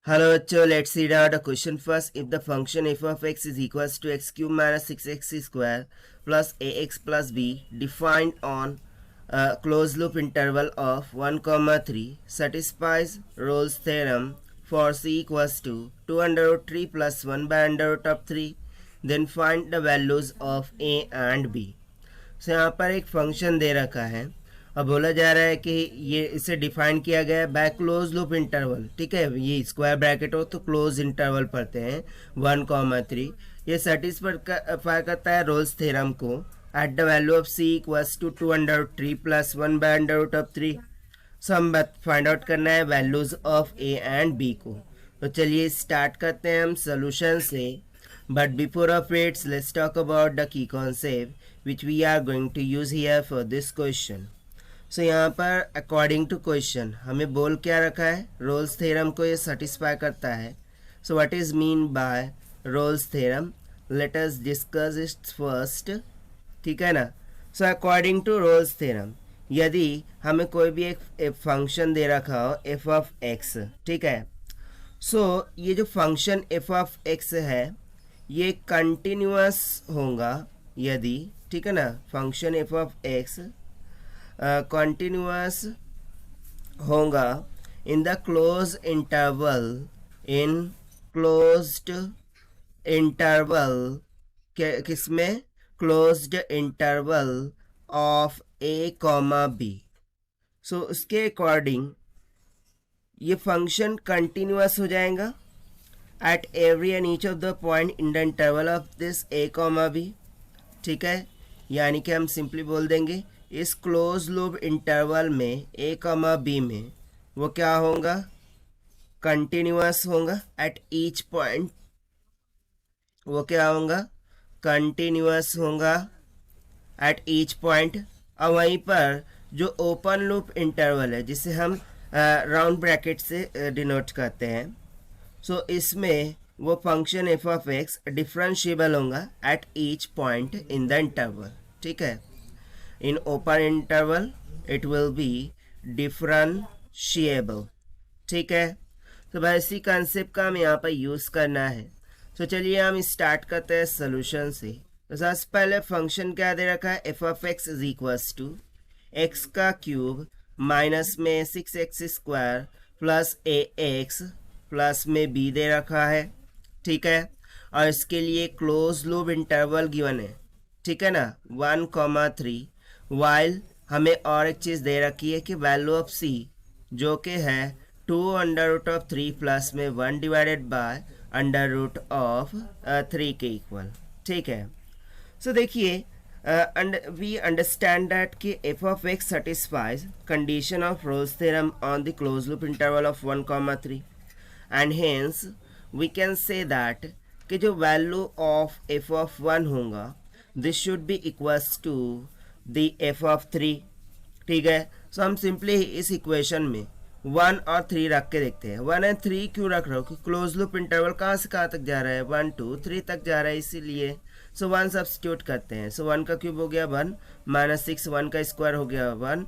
Hello, bachcho, let's see out a question first. If the function f of x is equals to x cube minus 6x square plus ax plus b defined on a closed loop interval of 1 comma 3 satisfies Rolle's theorem for c equals to 2 under root 3 plus 1 by under root of 3, then find the values of a and b. So यहाँ पर एक function दे रखा है। अब बोला जा रहा है कि ये इसे डिफाइन किया गया है बाय क्लोज लूप इंटरवल। ठीक है, ये स्क्वायर ब्रैकेट हो तो क्लोज इंटरवल पढ़ते हैं 1,3। ये सेटिस्फाई करता है रोल्स थ्योरम को at the value of C equals to 2 under root 3 plus 1 by under root of 3। So हम फाइंड आउट करना है values of A and B को। तो चलिए स्टार्ट करते हैं हम सोल्यूशन से। But before of its let's talk about the key concept which we are going to use here for this question. So यहाँ पर अकॉर्डिंग टू क्वेश्चन हमें बोल क्या रखा है, रोल्स थ्योरम को ये सेटिस्फाई करता है। So what is mean by Rolle's theorem, let us discuss it first. ठीक है ना। So according to Rolle's theorem यदि हमें कोई भी एक फंक्शन दे रखा हो एफ ऑफ एक्स, ठीक है, सो ये जो फंक्शन एफ ऑफ एक्स है ये कंटिन्यूअस होगा यदि, ठीक है ना, function F of X continuous होगा in the close interval, in closed interval किसमें, closed interval of A comma B. So उसके अकॉर्डिंग ये फंक्शन कंटिन्यूअस हो जाएगा at every and each of the point in the interval of this A comma B. ठीक है, यानी कि हम सिंपली बोल देंगे इस क्लोज लूप इंटरवल में ए कॉमा बी में वो क्या होगा, कंटिन्यूअस होगा एट ईच पॉइंट। वो क्या होगा, कंटिन्यूअस होगा एट ईच पॉइंट। और वहीं पर जो ओपन लूप इंटरवल है जिसे हम राउंड ब्रैकेट से डिनोट करते हैं, सो इसमें वो function F of X differentiable होगा at each point in the interval. ठीक है, in open interval it will be differentiable. ठीक है, तो भाई इसी कंसेप्ट का हमें यहाँ पर यूज़ करना है। तो चलिए हम स्टार्ट करते हैं सोल्यूशन से। तो सबसे पहले फंक्शन क्या दे रखा है, F of X is equals to X का क्यूब माइनस में 6x square plus A X plus में बी दे रखा है। ठीक है, और इसके लिए क्लोज लूप इंटरवल गिवन है। ठीक है ना, 1,3 वाइल हमें और एक चीज़ दे रखी है कि वैल्यू ऑफ सी जो कि है 2 अंडर रूट ऑफ 3 प्लस में 1 divided by under root of 3 के इक्वल। ठीक है, सो देखिए we understand that कि f of x satisfies condition of Rolle's theorem on the closed loop interval of 1,3 and hence we can say that कि जो value of f of 1 होगा this should be equals to the f of 3। ठीक है, सो हम simply इस equation में 1 और 3 रख के देखते हैं। 1 एंड 3 क्यों रख रहा हूँ कि क्लोज लूप इंटरवल कहाँ से कहाँ तक जा रहा है, 1 2 3 तक जा रहा है, इसीलिए सो 1 सब्स्टिट्यूट करते हैं। सो 1 का क्यूब हो गया 1 माइनस 6, 1 का स्क्वायर हो गया 1।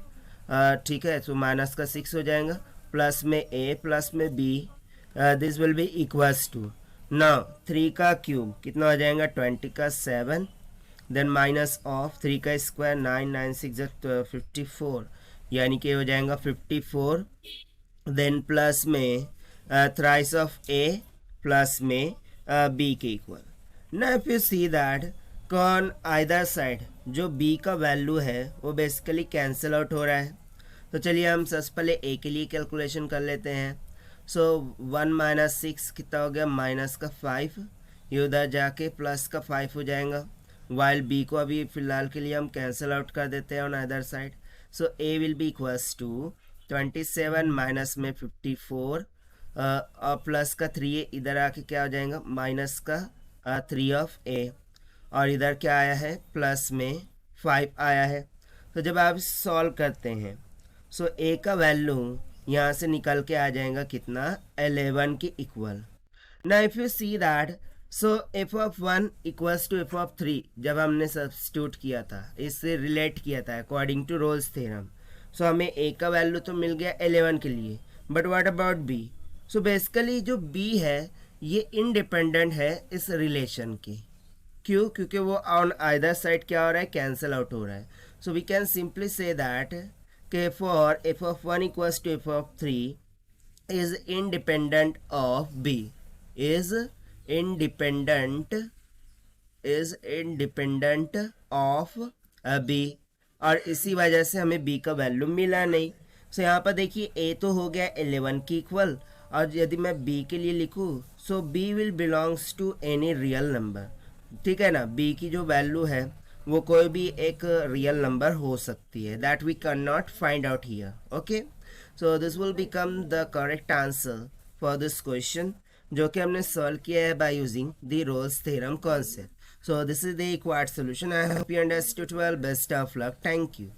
ठीक है, सो माइनस का 6 हो जाएगा प्लस में a प्लस में b, this will be equals to now 3 का क्यूब कितना हो जाएगा 20 का 7, देन माइनस ऑफ 3 का स्क्वायर 9 9 6 54, यानी कि हो जाएगा 54, देन प्लस में थ्राइस ऑफ a प्लस में b के इक्वल। ना इफ यू सी दैट कॉन आइदर साइड जो b का वैल्यू है वो बेसिकली कैंसिल आउट हो रहा है। तो चलिए हम सबसे पहले a के लिए कैलकुलेशन कर लेते हैं। सो 1 माइनस 6 कितना हो गया, माइनस का 5, ये उधर जाके प्लस का 5 हो जाएगा, वाइल b को अभी फिलहाल के लिए हम कैंसिल आउट कर देते हैं on other side. So a will be equals to 27 minus में 54 और प्लस का 3 इधर आके क्या हो जाएगा माइनस का 3 ऑफ a, और इधर क्या आया है प्लस में 5 आया है। तो जब आप सॉल्व करते हैं सो a का वैल्यू यहाँ से निकल के आ जाएगा कितना, 11 के इक्वल। ना if you see that so F of 1 equals to F of 3 जब हमने सब्स्टिट्यूट किया था, इससे रिलेट किया था अकॉर्डिंग टू रोल्स थ्योरम, सो हमें a का वैल्यू तो मिल गया 11 के लिए, but what about b, so basically जो बी है ये इंडिपेंडेंट है इस रिलेशन के, क्यों? क्योंकि वो ऑन आइदर साइड क्या हो रहा है, कैंसिल आउट हो रहा है. So we can simply say that K for F of 1 equals to F of 3 is independent of B, is independent of B, और इसी वजह से हमें B का वैल्यू मिला नहीं. सो यहाँ पर देखिए A तो हो गया 11 की इक्वल, और यदि मैं B के लिए लिखूँ so B will belongs to any real number. ठीक है ना, B की जो वैल्यू है वो कोई भी एक रियल नंबर हो सकती है, that we can not find out here. Okay, so this will become the correct answer for this question, जो कि हमने सॉल्व किया है by using the Rolle's theorem concept. So this is the required solution. I hope you understood well. Best of luck. Thank you.